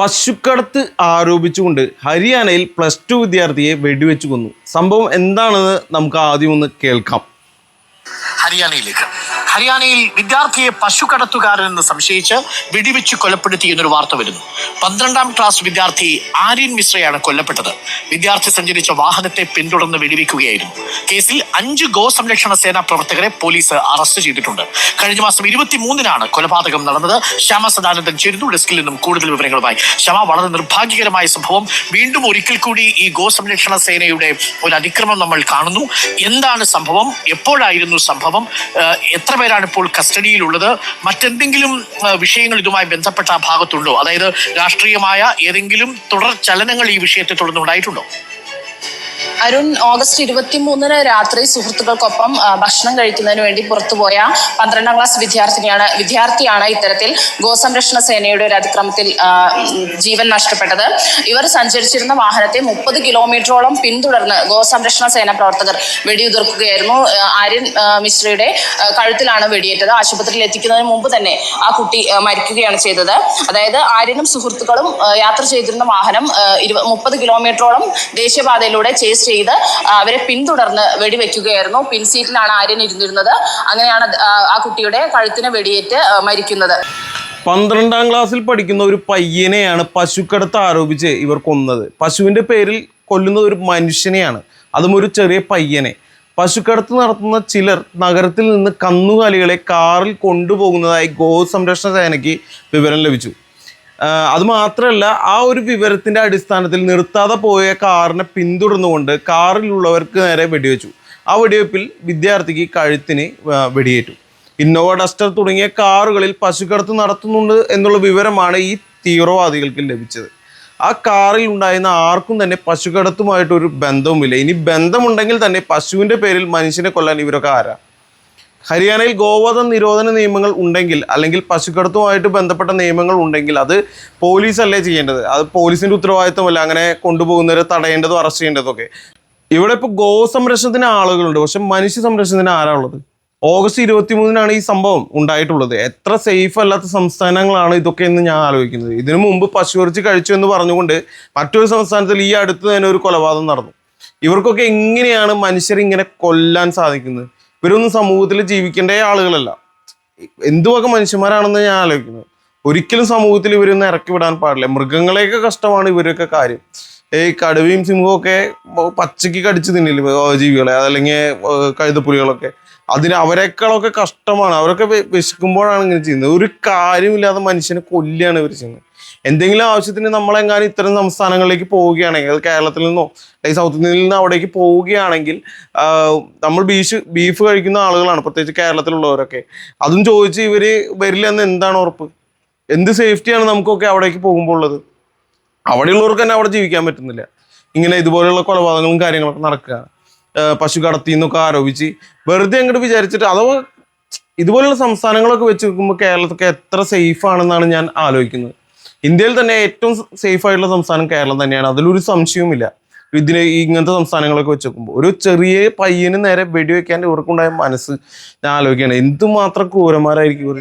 പശുക്കടത്ത് ആരോപിച്ചുകൊണ്ട് ഹരിയാനയിൽ +2 വിദ്യാർത്ഥിയെ വെടിവെച്ചു കൊന്നു. സംഭവം എന്താണെന്ന് നമുക്ക് ആദ്യം ഒന്ന് കേൾക്കാം. ഹരിയാനയിൽ വിദ്യാർത്ഥിയെ പശുക്കടത്തുകാരനെന്ന് സംശയിച്ച് വെടിവെച്ച് കൊലപ്പെടുത്തി എന്നൊരു വാർത്ത വരുന്നു. 12ാം ക്ലാസ് വിദ്യാർത്ഥി ആര്യൻ മിശ്രയാണ് കൊല്ലപ്പെട്ടത്. വിദ്യാർത്ഥി സഞ്ചരിച്ച വാഹനത്തെ പിന്തുടർന്ന് വെടിവെക്കുകയായിരുന്നു. കേസിൽ 5 ഗോ സംരക്ഷണ സേനാ പ്രവർത്തകരെ പോലീസ് അറസ്റ്റ് ചെയ്തിട്ടുണ്ട്. കഴിഞ്ഞ മാസം 23-നാണ് കൊലപാതകം നടന്നത്. ശ്യാമ സദാനന്ദൻ ചേരുന്നു ഡെസ്കിൽ നിന്നും കൂടുതൽ വിവരങ്ങളുമായി. ശ്യാമ, വളരെ നിർഭാഗ്യകരമായ സംഭവം. വീണ്ടും ഒരിക്കൽ കൂടി ഈ ഗോ സംരക്ഷണ സേനയുടെ ഒരു അതിക്രമം നമ്മൾ കാണുന്നു. എന്താണ് സംഭവം? എപ്പോഴായിരുന്നു സംഭവം? എത്ര പേരാണ് ഇപ്പോൾ കസ്റ്റഡിയിലുള്ളത്? മറ്റെന്തെങ്കിലും വിഷയങ്ങൾ ഇതുമായി ബന്ധപ്പെട്ട ഭാഗത്തുണ്ടോ? അതായത് രാഷ്ട്രീയമായ ഏതെങ്കിലും തുടർ ചലനങ്ങൾ ഈ വിഷയത്തെ തുടർന്ന് ഉണ്ടായിട്ടുണ്ടോ? അരുൺ, ഓഗസ്റ്റ് 23-ന് രാത്രി സുഹൃത്തുക്കൾക്കൊപ്പം ഭക്ഷണം കഴിക്കുന്നതിന് വേണ്ടി പുറത്തുപോയ 12ാം ക്ലാസ് വിദ്യാർത്ഥിയാണ് ഇത്തരത്തിൽ ഗോസംരക്ഷണ സേനയുടെ ഒരു അതിക്രമത്തിൽ ജീവൻ നഷ്ടപ്പെട്ടത്. ഇവർ സഞ്ചരിച്ചിരുന്ന വാഹനത്തെ 30 കിലോമീറ്ററോളം പിന്തുടർന്ന് ഗോസംരക്ഷണ സേന പ്രവർത്തകർ വെടിയുതിർക്കുകയായിരുന്നു. ആര്യൻ മിശ്രയുടെ കഴുത്തിലാണ് വെടിയേറ്റത്. ആശുപത്രിയിൽ എത്തിക്കുന്നതിന് മുമ്പ് തന്നെ ആ കുട്ടി മരിക്കുകയാണ് ചെയ്തത്. അതായത് ആര്യനും സുഹൃത്തുക്കളും യാത്ര ചെയ്തിരുന്ന വാഹനം 30 കിലോമീറ്ററോളം ദേശീയപാതയിലൂടെ ചേസ് ചെയ്ത് അവരെ പിന്തുടർന്ന് വെടിവെക്കുകയായിരുന്നു. പിൻസീറ്റിലാണ് ആര്യൻ ഇരുന്നിരുന്നത്. അങ്ങനെയാണ് ആ കുട്ടിയുടെ കഴുത്തിന് വെടിയേറ്റ് മരിക്കുന്നത്. 12ാം ക്ലാസ്സിൽ പഠിക്കുന്ന ഒരു പയ്യനെയാണ് പശുക്കടത്ത് ആരോപിച്ച് ഇവർ കൊന്നത്. പശുവിൻ്റെ പേരിൽ കൊല്ലുന്നത് ഒരു മനുഷ്യനെയാണ്, അതും ഒരു ചെറിയ പയ്യനെ. പശുക്കടത്ത് നടത്തുന്ന ചിലർ നഗരത്തിൽ നിന്ന് കന്നുകാലികളെ കാറിൽ കൊണ്ടുപോകുന്നതായി ഗോ സംരക്ഷണ സേനയ്ക്ക് വിവരം ലഭിച്ചു. അതുമാത്രമല്ല, ആ ഒരു വിവരത്തിൻ്റെ അടിസ്ഥാനത്തിൽ നിർത്താതെ പോയ കാറിനെ പിന്തുടർന്നുകൊണ്ട് കാറിലുള്ളവർക്ക് നേരെ വെടിവെച്ചു. ആ വെടിവെപ്പിൽ വിദ്യാർത്ഥിക്ക് കഴുത്തിന് വെടിയേറ്റു. ഇന്നോവ, ഡസ്റ്റർ തുടങ്ങിയ കാറുകളിൽ പശുക്കടത്ത് നടത്തുന്നുണ്ട് എന്നുള്ള വിവരമാണ് ഈ തീവ്രവാദികൾക്ക് ലഭിച്ചത്. ആ കാറിൽ ഉണ്ടായിരുന്ന ആർക്കും തന്നെ പശുക്കടത്തുമായിട്ടൊരു ബന്ധവുമില്ല. ഇനി ബന്ധമുണ്ടെങ്കിൽ തന്നെ പശുവിൻ്റെ പേരിൽ മനുഷ്യനെ കൊല്ലാൻ ഇവരൊക്കെ ആരാ? ഹരിയാനയിൽ ഗോവധ നിരോധന നിയമങ്ങൾ ഉണ്ടെങ്കിൽ, അല്ലെങ്കിൽ പശുക്കടത്തുമായിട്ട് ബന്ധപ്പെട്ട നിയമങ്ങൾ ഉണ്ടെങ്കിൽ അത് പോലീസല്ലേ ചെയ്യേണ്ടത്. അത് പോലീസിൻ്റെ ഉത്തരവാദിത്തമല്ല അങ്ങനെ കൊണ്ടുപോകുന്നവരെ തടയേണ്ടതും അറസ്റ്റ് ചെയ്യേണ്ടതൊക്കെ. ഇവിടെ ഇപ്പോൾ ഗോ സംരക്ഷണത്തിന് ആളുകളുണ്ട്, പക്ഷെ മനുഷ്യ സംരക്ഷണത്തിന് ആരാ ഉള്ളത്? ഓഗസ്റ്റ് 23-നാണ് ഈ സംഭവം ഉണ്ടായിട്ടുള്ളത്. എത്ര സേഫ് അല്ലാത്ത സംസ്ഥാനങ്ങളാണ് ഇതൊക്കെ എന്ന് ഞാൻ ആലോചിക്കുന്നത്. ഇതിനു മുമ്പ് പശുവിറച്ചി കഴിച്ചു എന്ന് പറഞ്ഞുകൊണ്ട് മറ്റൊരു സംസ്ഥാനത്തിൽ ഈ അടുത്ത് തന്നെ ഒരു കൊലപാതകം നടന്നു. ഇവർക്കൊക്കെ എങ്ങനെയാണ് മനുഷ്യരിങ്ങനെ കൊല്ലാൻ സാധിക്കുന്നത്? ഇവരൊന്നും സമൂഹത്തിൽ ജീവിക്കേണ്ട ആളുകളല്ല. എന്തുവൊക്കെ മനുഷ്യന്മാരാണെന്ന് ഞാൻ ആലോചിക്കുന്നത്. ഒരിക്കലും സമൂഹത്തിൽ ഇവരൊന്നും ഇറക്കി വിടാൻ പാടില്ല. മൃഗങ്ങളെയൊക്കെ കഷ്ടമാണ് ഇവരൊക്കെ കാര്യം. കടുവയും സിംഹവും ഒക്കെ പച്ചയ്ക്ക് കടിച്ച് തിന്നില്ല ജീവികളെ, അതല്ലെങ്കിൽ കഴുതപ്പുലികളൊക്കെ. അവരെക്കാളൊക്കെ കഷ്ടമാണ്. അവരൊക്കെ വിശക്കുമ്പോഴാണ് ഇങ്ങനെ ചെയ്യുന്നത്. ഒരു കാര്യമില്ലാതെ മനുഷ്യനെ കൊല്ലുകയാണ് ഇവർ ചെയ്യുന്നത്. എന്തെങ്കിലും ആവശ്യത്തിന് നമ്മളെങ്ങാനും ഇത്തരം സംസ്ഥാനങ്ങളിലേക്ക് പോവുകയാണെങ്കിൽ, അത് കേരളത്തിൽ നിന്നോ അല്ലെങ്കിൽ സൗത്ത് ഇന്ത്യയിൽ നിന്നോ അവിടേക്ക് പോവുകയാണെങ്കിൽ, നമ്മൾ ബീഫ് കഴിക്കുന്ന ആളുകളാണ്, പ്രത്യേകിച്ച് കേരളത്തിലുള്ളവരൊക്കെ. അതും ചോദിച്ച് ഇവർ വരില്ല എന്ന് എന്താണ് ഉറപ്പ്? എന്ത് സേഫ്റ്റിയാണ് നമുക്കൊക്കെ അവിടേക്ക് പോകുമ്പോൾ ഉള്ളത്? അവിടെയുള്ളവർക്ക് തന്നെ അവിടെ ജീവിക്കാൻ പറ്റുന്നില്ല. ഇങ്ങനെ ഇതുപോലെയുള്ള കൊലപാതകങ്ങളും കാര്യങ്ങളൊക്കെ നടക്കുക, പശു കടത്തി എന്നൊക്കെ ആരോപിച്ച് വെറുതെ അങ്ങോട്ട് വിചാരിച്ചിട്ട്. അഥവാ ഇതുപോലുള്ള സംസ്ഥാനങ്ങളൊക്കെ വെച്ച് നോക്കുമ്പോൾ കേരളത്തൊക്കെ എത്ര സേഫ് ആണെന്നാണ് ഞാൻ ആലോചിക്കുന്നത്. ഇന്ത്യയിൽ തന്നെ ഏറ്റവും സേഫ് ആയിട്ടുള്ള സംസ്ഥാനം കേരളം തന്നെയാണ്, അതിലൊരു സംശയവുമില്ല. ഇങ്ങനത്തെ സംസ്ഥാനങ്ങളൊക്കെ വെച്ച് നോക്കുമ്പോൾ ഒരു ചെറിയ പയ്യന് നേരെ വെടിവെക്കാൻ ഇവർക്കുണ്ടായ മനസ്സ് ഞാൻ ആലോചിക്കുകയാണ്. എന്തുമാത്രം ക്രൂരന്മാരായിരിക്കും ഇവർ.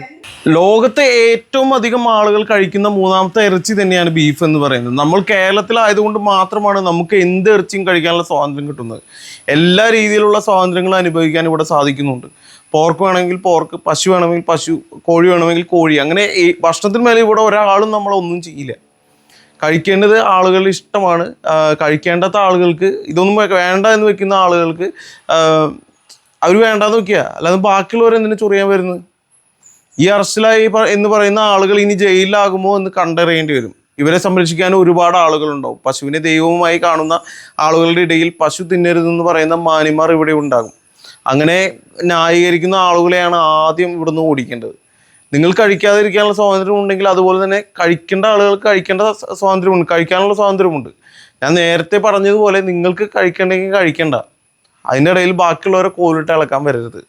ലോകത്തെ ഏറ്റവും അധികം ആളുകൾ കഴിക്കുന്ന 3ാമത്തെ ഇറച്ചി തന്നെയാണ് ബീഫ് എന്ന് പറയുന്നത്. നമ്മൾ കേരളത്തിലായതുകൊണ്ട് മാത്രമാണ് നമുക്ക് എന്ത് ഇറച്ചിയും കഴിക്കാനുള്ള സ്വാതന്ത്ര്യം കിട്ടുന്നത്. എല്ലാ രീതിയിലുള്ള സ്വാതന്ത്ര്യങ്ങളും അനുഭവിക്കാൻ ഇവിടെ സാധിക്കുന്നുണ്ട്. പോർക്ക് വേണമെങ്കിൽ പോർക്ക്, പശു വേണമെങ്കിൽ പശു, കോഴി വേണമെങ്കിൽ കോഴി. അങ്ങനെ ഈ ഭക്ഷണത്തിന് മേലെ ഇവിടെ ഒരാളും നമ്മളൊന്നും ചെയ്യില്ല. കഴിക്കേണ്ടത് ആളുകളുടെ ഇഷ്ടമാണ്. കഴിക്കേണ്ടാത്ത ആളുകൾക്ക്, ഇതൊന്നും വേണ്ട എന്ന് വെക്കുന്ന ആളുകൾക്ക് അവർ വേണ്ടാന്ന് വെക്കുക. അല്ലാതെ ബാക്കിയുള്ളവരെന്തിനു ചൊറിയാൻ വരുന്നത്? ഈ അറസ്റ്റിലായി എന്ന് പറയുന്ന ആളുകൾ ഇനി ജയിലിലാകുമോ എന്ന് കണ്ടറിയേണ്ടി വരും. ഇവരെ സംരക്ഷിക്കാൻ ഒരുപാട് ആളുകളുണ്ടാവും. പശുവിനെ ദൈവവുമായി കാണുന്ന ആളുകളുടെ ഇടയിൽ പശു തിന്നരുതെന്ന് പറയുന്ന മാന്യന്മാർ ഇവിടെ ഉണ്ടാകും. അങ്ങനെ ന്യായീകരിക്കുന്ന ആളുകളെയാണ് ആദ്യം ഇവിടുന്ന് ഓടിക്കേണ്ടത്. നിങ്ങൾ കഴിക്കാതിരിക്കാനുള്ള സ്വാതന്ത്ര്യം ഉണ്ടെങ്കിൽ അതുപോലെ തന്നെ കഴിക്കേണ്ട ആളുകൾക്ക് കഴിക്കേണ്ട സ്വാതന്ത്ര്യമുണ്ട്, കഴിക്കാനുള്ള സ്വാതന്ത്ര്യമുണ്ട്. ഞാൻ നേരത്തെ പറഞ്ഞതുപോലെ നിങ്ങൾക്ക് കഴിക്കണ്ടെങ്കിൽ കഴിക്കണ്ട. അതിൻ്റെ ഇടയിൽ ബാക്കിയുള്ളവരെ കോലിട്ട് ഇളക്കാൻ വരരുത്.